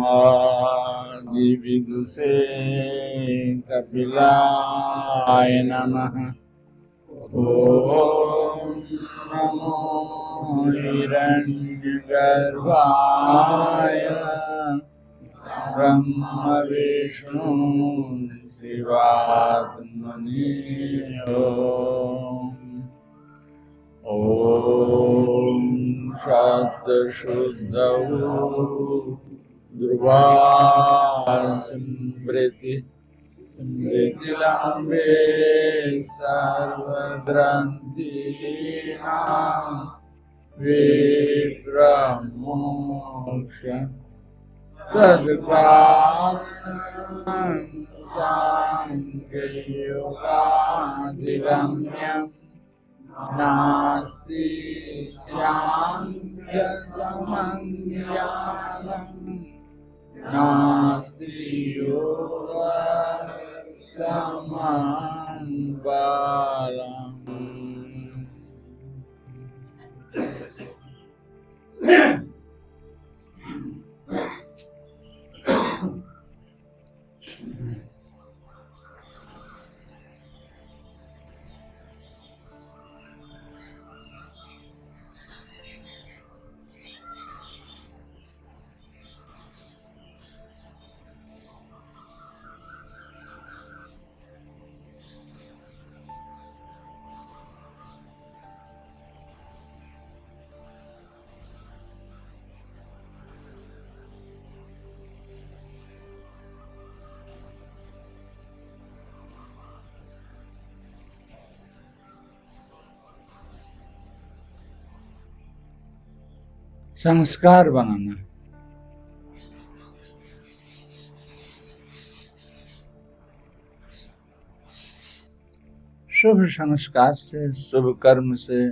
आदिविदुषे कपिलाय नमः। ॐ नमो हिरण्यगर्भाय ब्रह्म विष्णु शिवात्मने। ॐ सत्शुद्धौ ध्रुवा स्मृति स्मृतिलम्बे सर्वग्रन्थीनां विप्रमोक्ष तत्कारणं साङ्ख्ययोगाधिगम्यम् नास्ति साङ्ख्यसमं ज्ञानम् नास्ति योगसमं बलम्। संस्कार बनाना। शुभ संस्कार से, शुभ कर्म से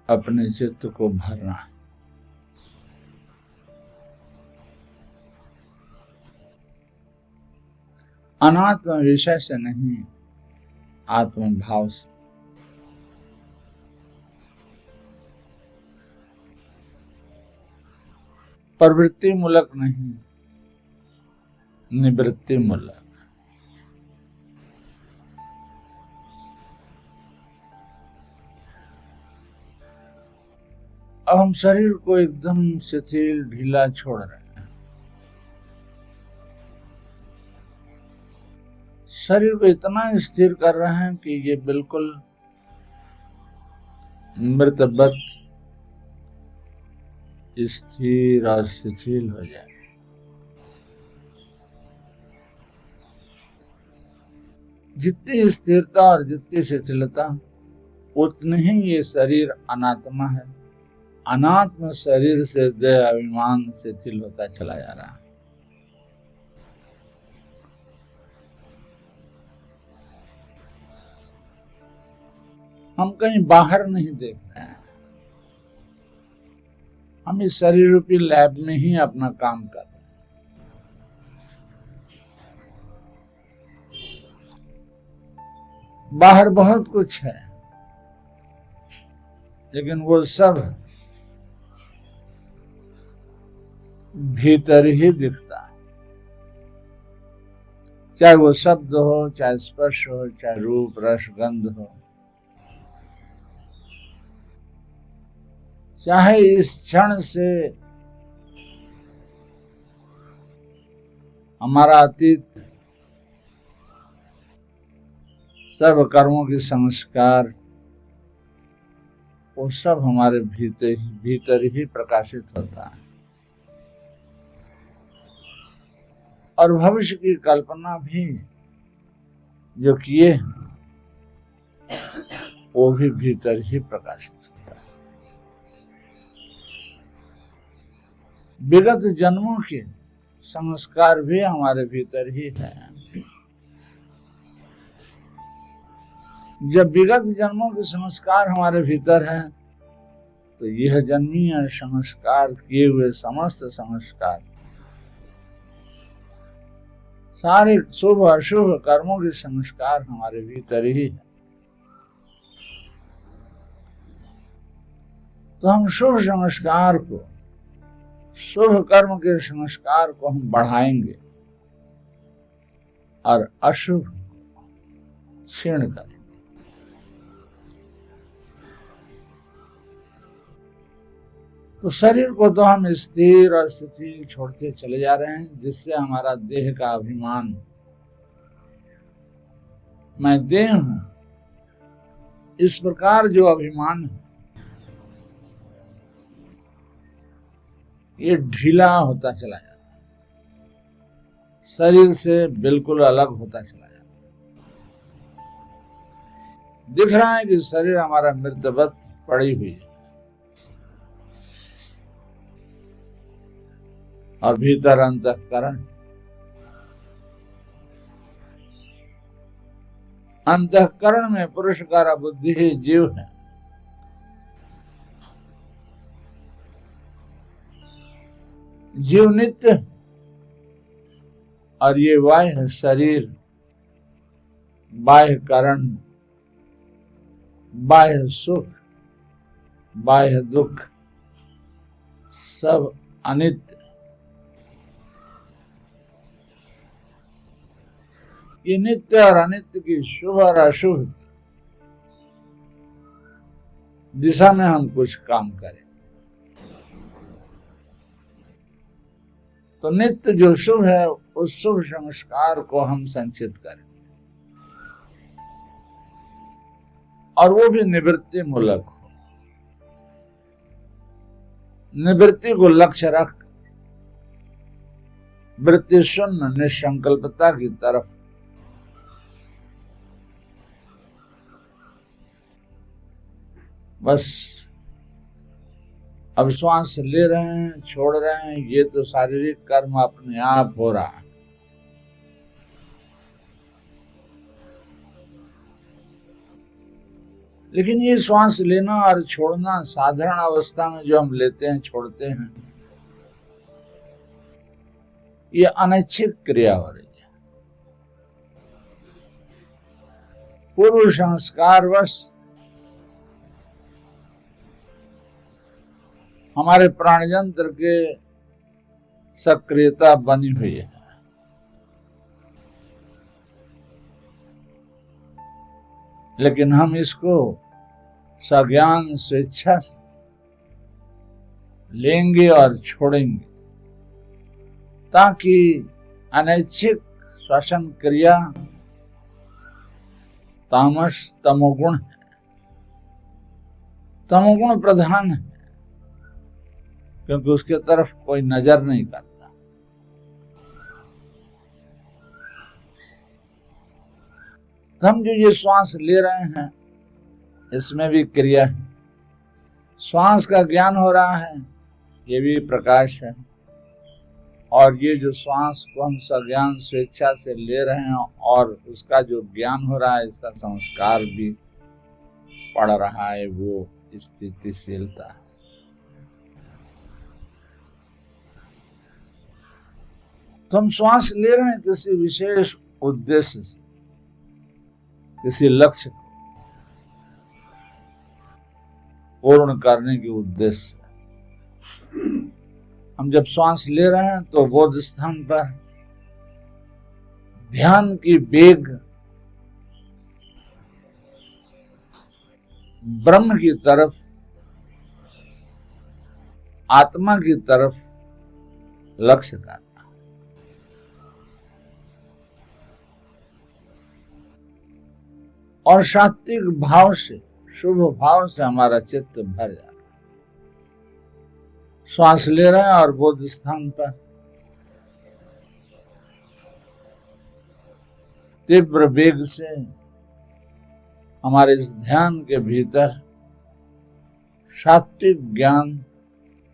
अपने चित्त को भरना। अनात्म विषय से नहीं, आत्म भाव से। प्रवृत्ति मूलक नहीं, निवृत्ति मूलक। अब हम शरीर को एकदम शिथिल ढीला छोड़ रहे हैं। शरीर को इतना स्थिर कर रहे हैं कि ये बिल्कुल मृतवत स्थिर और शिथिल हो जाए। जितनी स्थिरता और जितनी शिथिलता उतनी ही ये शरीर अनात्मा है। अनात्म शरीर से देह अभिमान शिथिल होता चला जा रहा है। हम कहीं बाहर नहीं देख रहे हैं, हम इस शरीर रूपी लैब में ही अपना काम कर रहे हैं। बाहर बहुत कुछ है, लेकिन वो सब भीतर ही दिखता है। चाहे वो शब्द हो, चाहे स्पर्श हो, चाहे रूप रस गंध हो, चाहे इस क्षण से हमारा अतीत सर्व कर्मों की संस्कार, वो सब हमारे भीतर ही प्रकाशित होता है। और भविष्य की कल्पना भी जो किए वो भी भीतर ही प्रकाशित होता है। विगत जन्मों के संस्कार भी हमारे भीतर ही है। जब विगत जन्मों के संस्कार हमारे भीतर हैं, तो यह जन्मीय संस्कार किए हुए समस्त संस्कार, सारे शुभ अशुभ कर्मों के संस्कार हमारे भीतर ही है। तो हम शुभ संस्कार को शुभ कर्म के संस्कार को हम बढ़ाएंगे और अशुभ क्षीण करेंगे। तो शरीर को तो हम स्थिर और शिथिल छोड़ते चले जा रहे हैं, जिससे हमारा देह का अभिमान, मैं देह हूं, इस प्रकार जो अभिमान है ये ढीला होता चला जाता है, शरीर से बिल्कुल अलग होता चला जाता है। दिख रहा है कि शरीर हमारा मृतवत पड़ी हुई है और भीतर अंतःकरण, अंतःकरण में पुरुष का बुद्धि ही जीव है। जीव नित्य और ये बाह्य शरीर, बाह्य करण, बाह्य सुख, बाह्य दुख सब अनित्य। ये नित्य और अनित्य की शुभ और अशुभ दिशा में हम कुछ काम करें तो नित्य जो शुभ है उस शुभ संस्कार को हम संचित करें, और वो भी निवृत्ति मूलक हो। निवृत्ति को लक्ष्य रख वृत्ति शून्य निसंकल्पता की तरफ बस अब श्वास ले रहे हैं, छोड़ रहे हैं, ये तो शारीरिक कर्म अपने आप हो रहा है। लेकिन ये श्वास लेना और छोड़ना साधारण अवस्था में जो हम लेते हैं, छोड़ते हैं, ये अनैच्छिक क्रिया हो रही है। पूर्व संस्कारवश हमारे प्राणयंत्र के सक्रियता बनी हुई है। लेकिन हम इसको सज्ञान स्वेच्छा से लेंगे और छोड़ेंगे, ताकि अनैच्छिक श्वसन क्रिया तामस तमोगुण है, तमोगुण प्रधान है, क्योंकि उसके तरफ कोई नजर नहीं करता। तो हम जो ये श्वास ले रहे हैं इसमें भी क्रिया है, श्वास का ज्ञान हो रहा है, ये भी प्रकाश है। और ये जो श्वास को हम सज्ञान स्वेच्छा से ले रहे हैं और उसका जो ज्ञान हो रहा है, इसका संस्कार भी पड़ रहा है, वो स्थितिशीलता है। तो हम श्वास ले रहे हैं किसी विशेष उद्देश्य से, किसी लक्ष्य को पूर्ण करने के उद्देश्य से। हम जब श्वास ले रहे हैं तो बोध स्थान पर ध्यान की वेग ब्रह्म की तरफ, आत्मा की तरफ लक्ष्य करना, और सात्विक भाव से, शुभ भाव से हमारा चित्त भर जा रहा है। श्वास ले रहे हैं और बोध स्थान पर तीव्र वेग से हमारे इस ध्यान के भीतर सात्विक ज्ञान,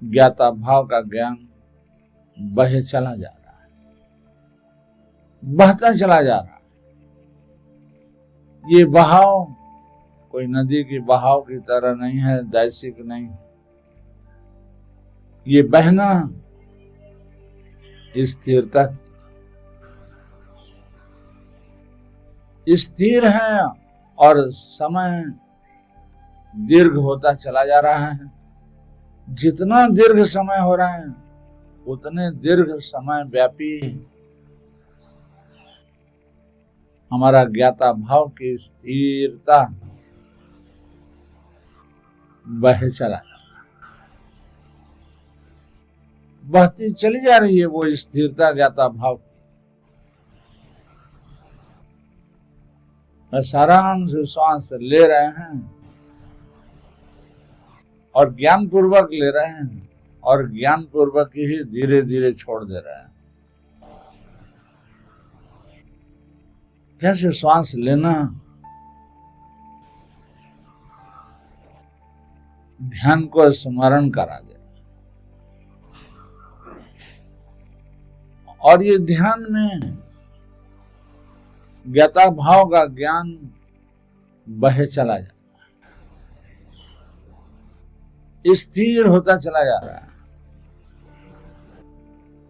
ज्ञाता भाव का ज्ञान बहे चला जा रहा है, बहता चला जा रहा है। ये बहाव कोई नदी की बहाव की तरह नहीं है, दैसिक नहीं। ये बहना स्थिरता, स्थिर है और समय दीर्घ होता चला जा रहा है। जितना दीर्घ समय हो रहा है उतने दीर्घ समय व्यापी हमारा ज्ञाता भाव की स्थिरता बह चला बहती चली जा रही है वो स्थिरता ज्ञाता भाव। बस आराम से श्वास ले रहे हैं और ज्ञान पूर्वक ले रहे हैं और ज्ञान पूर्वक ही धीरे धीरे छोड़ दे रहे हैं। कैसे श्वास लेना ध्यान को स्मरण करा दे और ये ध्यान में ज्ञाता भाव का ज्ञान बहे चला जा रहा है, स्थिर होता चला जा रहा है।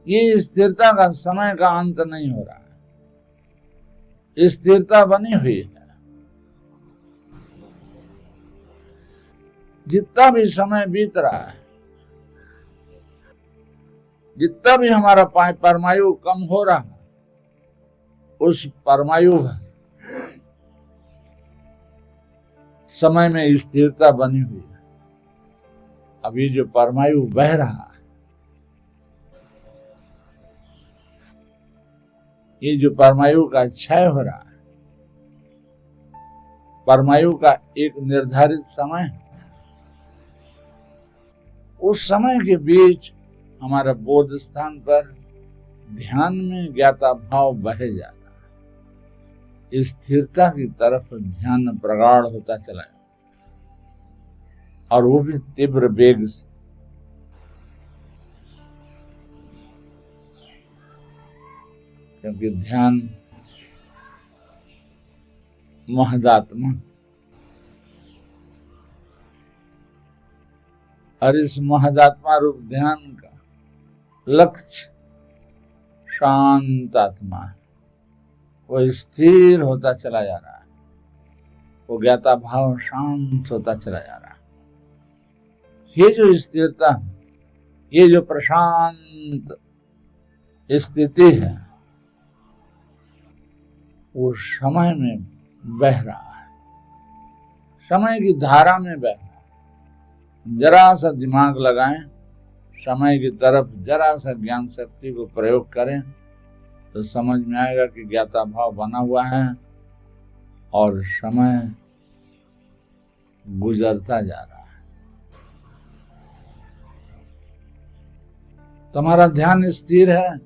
ये स्थिरता का समय का अंत नहीं हो रहा है, स्थिरता बनी हुई है। जितना भी समय बीत रहा है, जितना भी हमारा परमायु कम हो रहा है, उस परमायु समय में स्थिरता बनी हुई है। अभी जो परमायु बह रहा है, ये जो परमायु का क्षय हो रहा है, परमायु का एक निर्धारित समय, उस समय के बीच हमारा बोध स्थान पर ध्यान में ज्ञाता भाव बहे जा रहा है। स्थिरता की तरफ ध्यान प्रगाढ़ होता चला है और वो भी तीव्र वेग से। क्योंकि ध्यान महदात्मा, और इस महदात्मा रूप ध्यान का लक्ष्य शांत आत्मा है। वो स्थिर होता चला जा रहा है, वो ज्ञाता भाव शांत होता चला जा रहा है। ये जो स्थिरता है, ये जो प्रशांत स्थिति है, वो समय में बह रहा है, समय की धारा में बह रहा है। जरा सा दिमाग लगाएं, समय की तरफ जरा सा ज्ञान शक्ति को प्रयोग करें तो समझ में आएगा कि ज्ञाता भाव बना हुआ है और समय गुजरता जा रहा है। तुम्हारा ध्यान स्थिर है,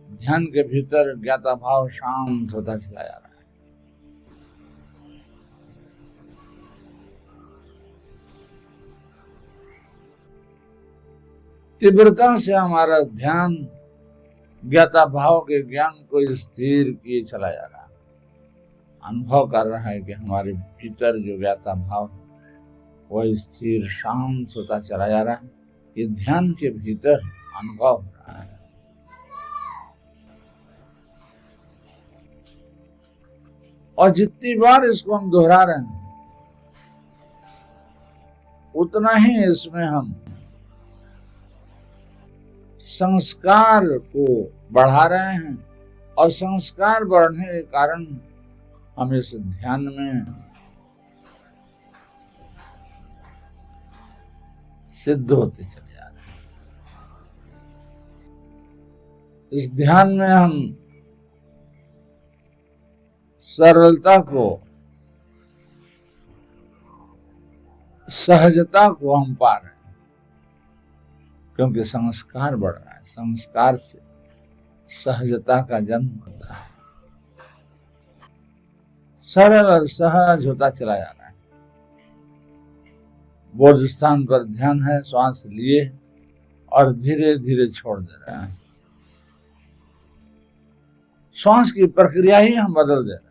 ध्यान के भीतर ज्ञाता भाव शांत होता चला जा रहा है। तीव्रता से हमारा ध्यान ज्ञाता भाव के ज्ञान को स्थिर किए चला जा रहा है। अनुभव कर रहा है कि हमारे भीतर जो ज्ञाता भाव वह स्थिर शांत होता चला जा रहा है। ये ध्यान के भीतर अनुभव हो रहा है। और जितनी बार इसको हम दोहरा रहे हैं, उतना ही इसमें हम संस्कार को बढ़ा रहे हैं और संस्कार बढ़ने के कारण हम इस ध्यान में सिद्ध होते चले जा रहे हैं। इस ध्यान में हम सरलता को, सहजता को हम पा रहे हैं, क्योंकि संस्कार बढ़ रहा है। संस्कार से सहजता का जन्म होता है, सरल और सहज होता चला जा रहा है। बोध स्थान पर ध्यान है, श्वास लिए और धीरे धीरे छोड़ दे रहे हैं। श्वास की प्रक्रिया ही हम बदल दे रहे हैं।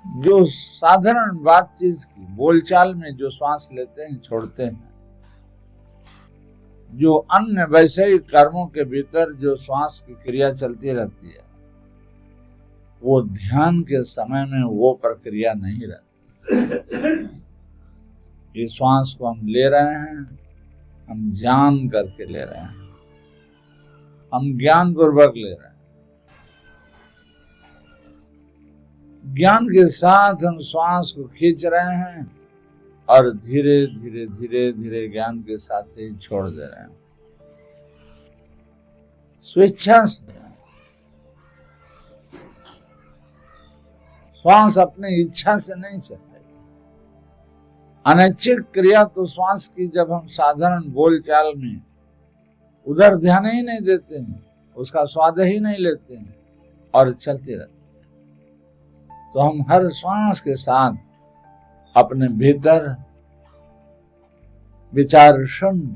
जो साधारण बातचीत की बोलचाल में जो श्वास लेते हैं, छोड़ते हैं, जो अन्य वैषयिक कर्मों के भीतर जो श्वास की क्रिया चलती रहती है, वो ध्यान के समय में वो प्रक्रिया नहीं रहती। ये श्वास को हम ले रहे हैं, हम जान करके ले रहे हैं, हम ज्ञान पूर्वक ले रहे हैं। ज्ञान के साथ हम श्वास को खींच रहे हैं और धीरे धीरे धीरे धीरे ज्ञान के साथ ही छोड़ दे रहे हैं, स्वेच्छा से। श्वास अपनी इच्छा से नहीं चल रही। अनैच्छिक क्रिया तो श्वास की जब हम साधारण बोलचाल में उधर ध्यान ही नहीं देते हैं, उसका स्वाद ही नहीं लेते हैं और चलते रहते हैं, तो हम हर श्वास के साथ अपने भीतर विचार शून्य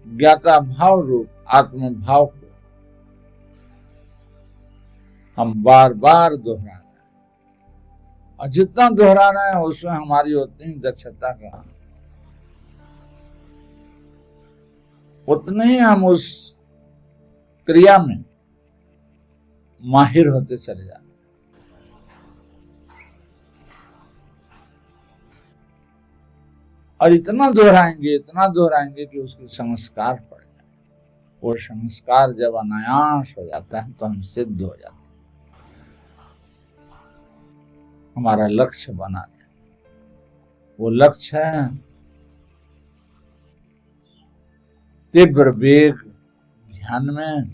ज्ञाता भाव रूप आत्म भाव को हम बार बार दोहरा रहे हैं, और जितना दोहरा रहे हैं उसमें हमारी उतनी ही दक्षता का, उतने ही हम उस क्रिया में माहिर होते चले जाते हैं। और इतना दोहराएंगे कि उसके संस्कार पड़ जाए। वो संस्कार जब अनायास हो जाता है तो हम सिद्ध हो जाते हैं, हमारा लक्ष्य बना है। वो लक्ष्य है तीव्र वेग ध्यान में,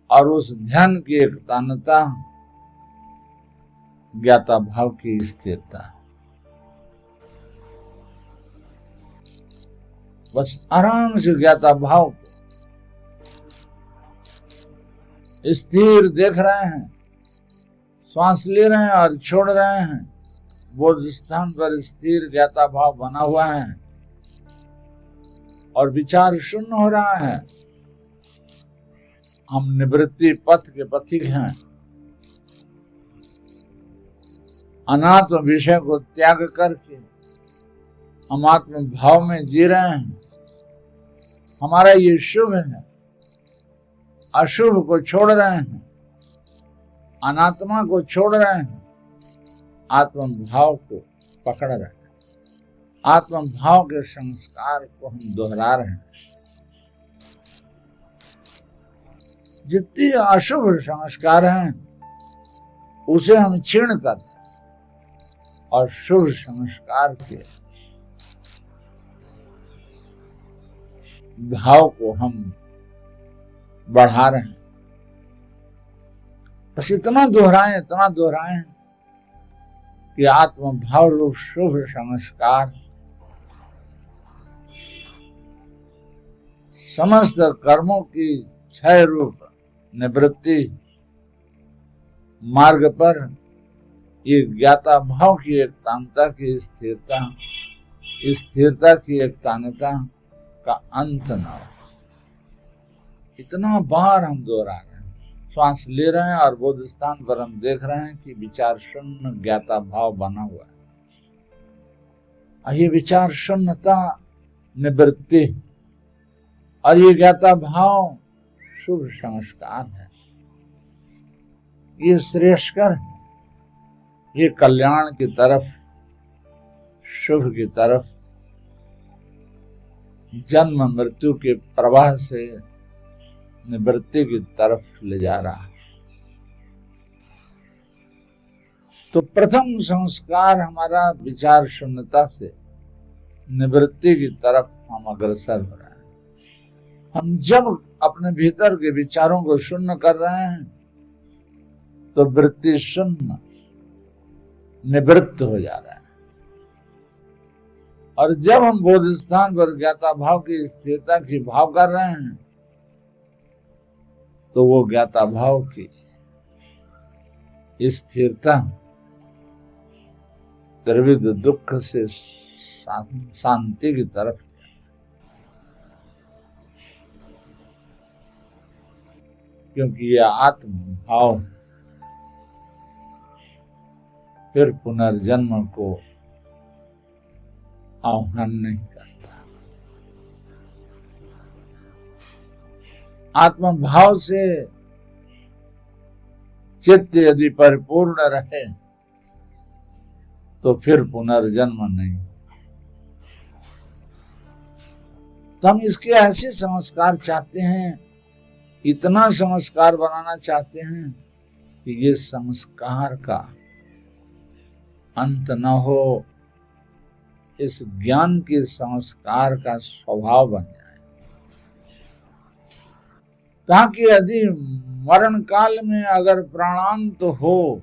और उस ध्यान की एकतानता, ज्ञाता भाव की स्थिरता। बस आराम से ज्ञाता भाव को स्थिर देख रहे हैं, श्वास ले रहे हैं और छोड़ रहे हैं, बोध स्थान पर स्थिर ज्ञाता भाव बना हुआ है और विचार शून्य हो रहा है। हम निवृत्ति पथ के पथिक हैं, अनात्म विषय को त्याग करके हम आत्म भाव में जी रहे हैं। हमारा ये शुभ है, अशुभ को छोड़ रहे हैं, अनात्मा को छोड़ रहे हैं, आत्म भाव को पकड़ रहे हैं, आत्म भाव के संस्कार को हम दोहरा रहे हैं। जितने अशुभ संस्कार हैं उसे हम क्षीण कर और शुभ संस्कार के भाव को हम बढ़ा रहे हैं। बस इतना दोहराएं कि आत्म भाव रूप शुभ संस्कार समस्त कर्मों की क्षय रूप निवृत्ति मार्ग पर ये ज्ञाता भाव की एकतानता की स्थिरता की एकतानता का अंत न हो। इतना बार हम दोहरा रहे हैं, श्वास ले रहे हैं और बोध स्थान पर हम देख रहे हैं कि विचार शून्य ज्ञाता भाव बना हुआ है। और ये विचार शून्यता निवृत्ति और ये ज्ञाता भाव शुभ संस्कार है, ये श्रेष्ठकर है, ये कल्याण की तरफ, शुभ की तरफ, जन्म मृत्यु के प्रवाह से निवृत्ति की तरफ ले जा रहा है। तो प्रथम संस्कार हमारा विचार शून्यता से निवृत्ति की तरफ हम अग्रसर हो रहे हैं। हम जब अपने भीतर के विचारों को शून्य कर रहे हैं तो वृत्ति शून्य निवृत्त हो जा रहा है, और जब हम बोध स्थान पर ज्ञाता भाव की स्थिरता की भाव कर रहे हैं तो वो ज्ञाता भाव की स्थिरता त्रिविध दुख से शांति की तरफ, क्योंकि यह आत्म भाव फिर पुनर्जन्म को आह्वान नहीं करता। आत्म भाव से चित्त यदि परिपूर्ण रहे तो फिर पुनर्जन्म नहीं। तो हम इसके ऐसे संस्कार चाहते हैं, इतना संस्कार बनाना चाहते हैं कि ये संस्कार का अंत न हो, इस ज्ञान के संस्कार का स्वभाव बन जाए, ताकि यदि मरण काल में अगर प्राणांत हो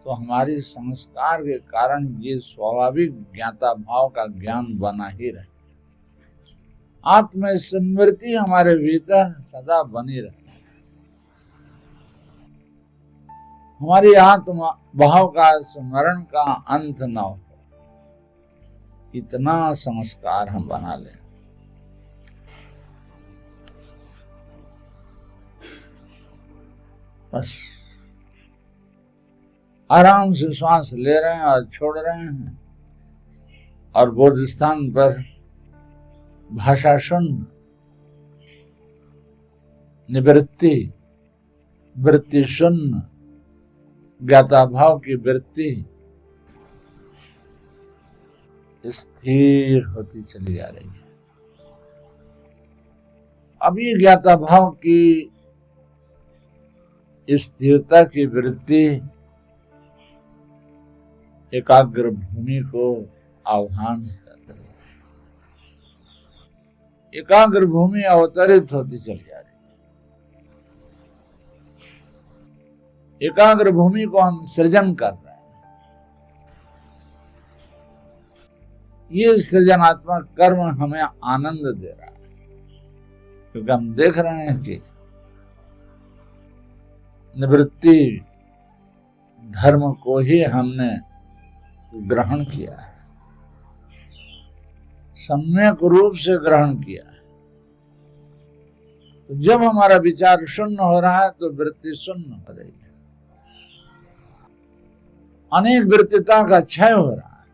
तो हमारे संस्कार के कारण ये स्वाभाविक ज्ञाता भाव का ज्ञान बना ही रहे, आत्म स्मृति हमारे भीतर सदा बनी रहे, हमारी आत्मा भाव का स्मरण का अंत न हो, इतना संस्कार हम बना लें। बस आराम से श्वास ले रहे हैं और छोड़ रहे हैं, और बोध स्थान पर भाषा शून्य, निवृत्ति, वृत्ति शून्य, ज्ञाता भाव की वृत्ति स्थिर होती चली जा रही है। अभी ज्ञाता भाव की स्थिरता की वृत्ति एकाग्र भूमि को आह्वान कर रही है, एकाग्र भूमि अवतरित होती चली जा रही है, एकाग्र भूमि को हम सृजन कर रहे हैं। ये सृजनात्मक कर्म हमें आनंद दे रहा है, क्योंकि हम देख रहे हैं कि निवृत्ति धर्म को ही हमने ग्रहण किया है, सम्यक रूप से ग्रहण किया है। तो जब हमारा विचार शून्य हो रहा है तो वृत्ति शून्य हो रही है, अनेक वृत्तिता का क्षय हो रहा है,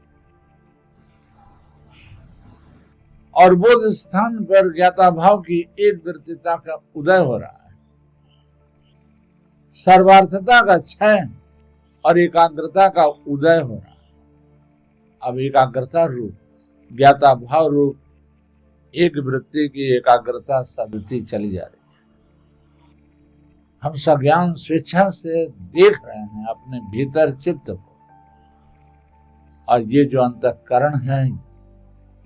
और बोध स्थान पर ज्ञाता भाव की एक वृत्तिता का उदय हो रहा है, सर्वार्थता का क्षय और एकाग्रता का उदय हो रहा है। अब एकाग्रता रूप, ज्ञाता भाव रूप एक वृत्ति की एकाग्रता सदती चली जा रही है। हम सज्ञान स्वेच्छा से देख रहे हैं अपने भीतर चित्त को, और ये जो अंतःकरण है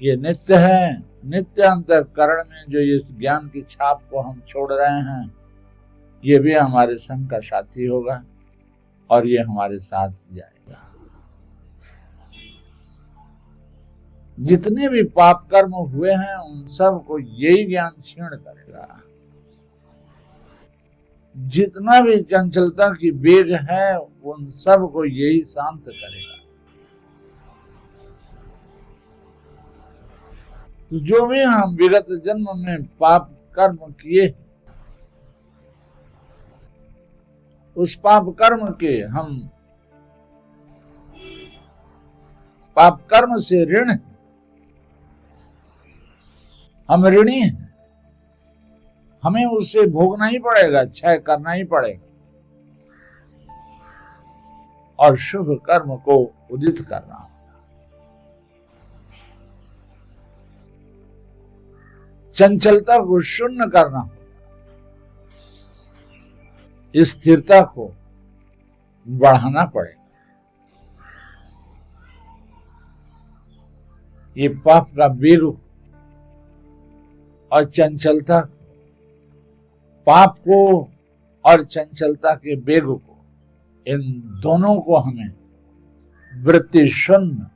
ये नित्य है। नित्य अंतःकरण में जो इस ज्ञान की छाप को हम छोड़ रहे हैं, ये भी हमारे संग का साथी होगा और ये हमारे साथ जाएगा। जितने भी पाप कर्म हुए हैं उन सब को यही ज्ञान क्षीण करेगा। जितना भी चंचलता की वेग है उन सब को यही शांत करेगा। तो जो भी हम विगत जन्म में पाप कर्म किए, उस पाप कर्म के हम पाप कर्म से ऋण, हम ऋणी हैं, हमें उसे भोगना ही पड़ेगा, क्षय करना ही पड़ेगा और शुभ कर्म को उदित करना होगा। चंचलता को शून्य करना होगा, स्थिरता को बढ़ाना पड़ेगा। ये पाप का वेग और चंचलता, पाप को और चंचलता के वेग को, इन दोनों को हमें वृत्ति शून्य,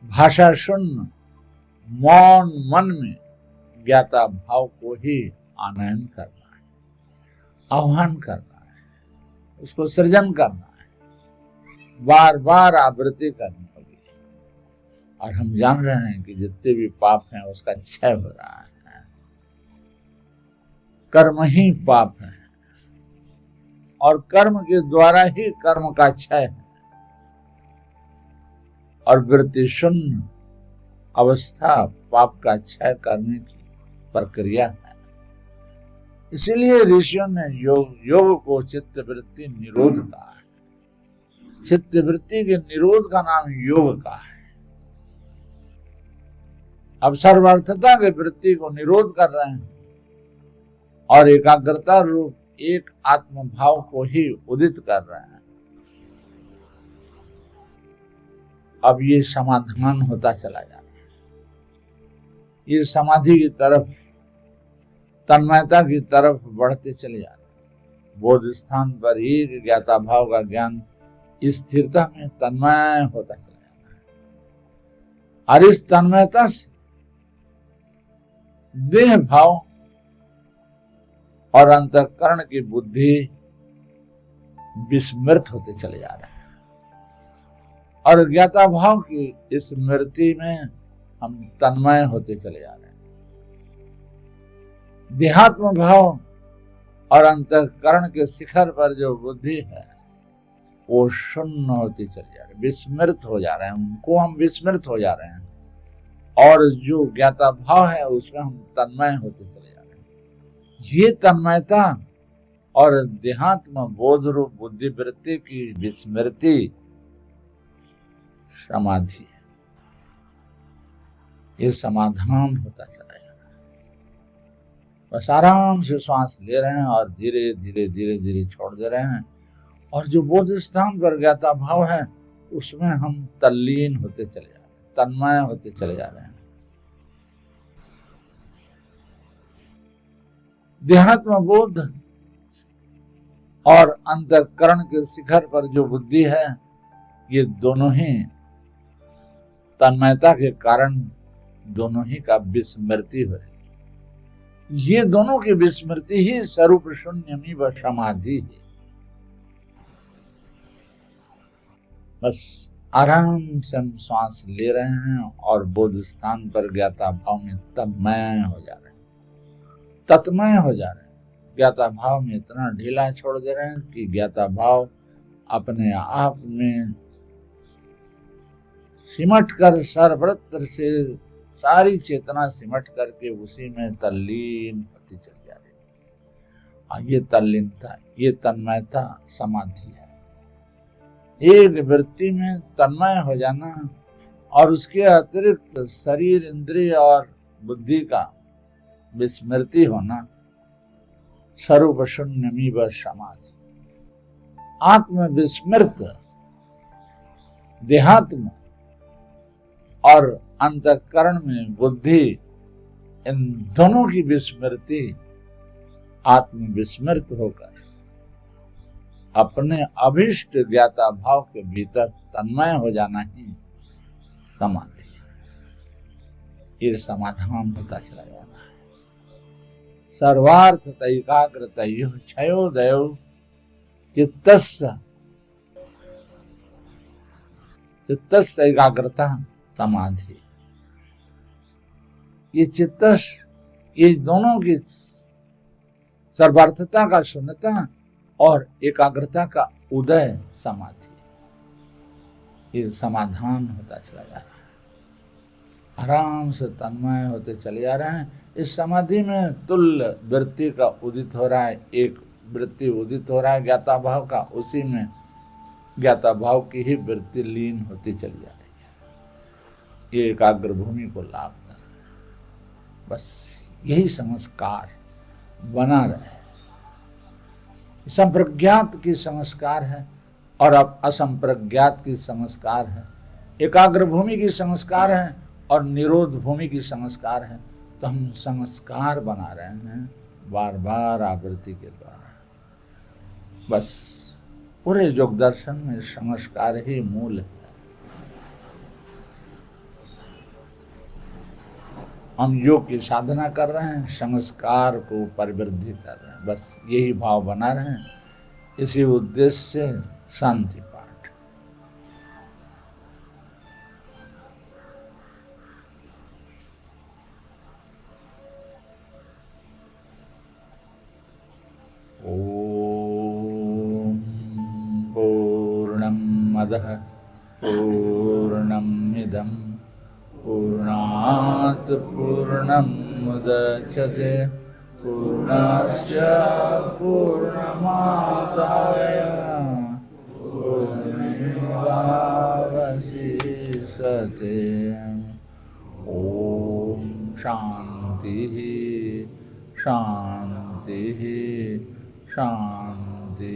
भाषा शून्य, मौन मन में ज्ञाता भाव को ही आनयन करना है, आह्वान करना है, उसको सृजन करना है, बार बार आवृत्ति करनी होगी। और हम जान रहे हैं कि जितने भी पाप हैं उसका क्षय हो रहा है। कर्म ही पाप है और कर्म के द्वारा ही कर्म का क्षय है, और वृत्ति शून्य अवस्था पाप का क्षय करने की प्रक्रिया है। इसीलिए ऋषियों ने योग को चित्त वृत्ति निरोध कहा है। चित्त वृत्ति के निरोध का नाम योग का है। अब सर्वार्थता के वृत्ति को निरोध कर रहे हैं और एकाग्रता रूप एक आत्म भाव को ही उदित कर रहे हैं। अब ये समाधान होता चला जा रहा है, ये समाधि की तरफ, तन्मयता की तरफ बढ़ते चले जा रहे हैं। बोध स्थान पर एक ज्ञाता भाव का ज्ञान स्थिरता में तन्मय होता चला जा रहा है और इस तन्मयता से देह भाव और अंतःकरण की बुद्धि विस्मृत होते चले जा रहे हैं और ज्ञाता भाव की स्मृति में हम तन्मय होते चले जा रहे हैं। देहात्म भाव और अंतःकरण के शिखर पर जो बुद्धि है वो शून्य होती चली जा रही है, विस्मृत हो जा रहे हैं, उनको हम विस्मृत हो जा रहे हैं और जो ज्ञाता भाव है उसमें हम तन्मय होते चले जा रहे हैं। ये तन्मयता और देहात्म बोध रूप बुद्धि वृत्ति की विस्मृति समाधि है। ये समाधान होता चला जा रहा है। बस आराम से श्वास ले रहे हैं और धीरे धीरे धीरे धीरे छोड़ दे रहे हैं और जो बोध स्थान पर ज्ञाता भाव है उसमें हम तल्लीन होते चले जा रहे हैं, तन्मय होते चले जा रहे हैं। देहात्म बोध और अंतःकरण के शिखर पर जो बुद्धि है ये दोनों ही तन्मयता के कारण दोनों ही का विस्मृति हो रही है। ये दोनों की विस्मृति ही स्वरूप शून्यमी व समाधि है। बस आराम से हम श्वास ले रहे हैं और बोध स्थान पर ज्ञाता भाव में तन्मय हो जा रहे हैं, तत्मय हो जा रहे हैं। ज्ञाता भाव में इतना ढीला छोड़ दे रहे हैं कि ज्ञाता भाव अपने आप में सिमट कर सर्वत्र से सारी चेतना सिमट करके उसी में तल्लीन होती चली जा रही है। और ये तल्लीनता, ये तन्मयता समाधि है। एक वृत्ति में तन्मय हो जाना और उसके अतिरिक्त शरीर, इंद्रिय और बुद्धि का विस्मृति होना स्वरूप शून्यमी व समाधि। आत्म विस्मृत देहात्म और अंतःकरण में बुद्धि, इन दोनों की विस्मृति आत्म विस्मृत होकर अपने अभिष्ट ज्ञाता भाव के भीतर तन्मय हो जाना ही समाधि, ये समाधान होता चला जाना है। सर्वार्थ तैकाग्रतयो क्षयोदयो चित्तस्य एकाग्रता समाधि। ये चित्तस, ये दोनों की सर्वार्थता का शून्यता और एकाग्रता का उदय समाधि, ये समाधान होता चला जा रहा है। आराम से तन्मय होते चले जा रहे हैं। इस समाधि में तुल्य वृत्ति का उदित हो रहा है, एक वृत्ति उदित हो रहा है ज्ञाता भाव का, उसी में ज्ञाता भाव की ही वृत्ति लीन होती चली जा रही है। ये एकाग्र भूमि को लाभ कर, बस यही संस्कार बना रहे। संप्रज्ञात की संस्कार है और अब असंप्रज्ञात की संस्कार है। एकाग्र भूमि की संस्कार है और निरोध भूमि की संस्कार है। तो हम संस्कार बना रहे हैं बार बार आवृत्ति के द्वारा। बस पूरे योग दर्शन में संस्कार ही मूल है। हम योग की साधना कर रहे हैं, संस्कार को परिवृद्धि कर रहे हैं, बस यही भाव बना रहे हैं। इसी उद्देश्य से शांति पाठ। ओम पूर्णमदः पूर्णमिदं पूर्णात् पूर्णमुदच्यते पूर्णस्य पूर्णमादाय पूर्णमेवावशिष्यते। ओम शांति शांति शांति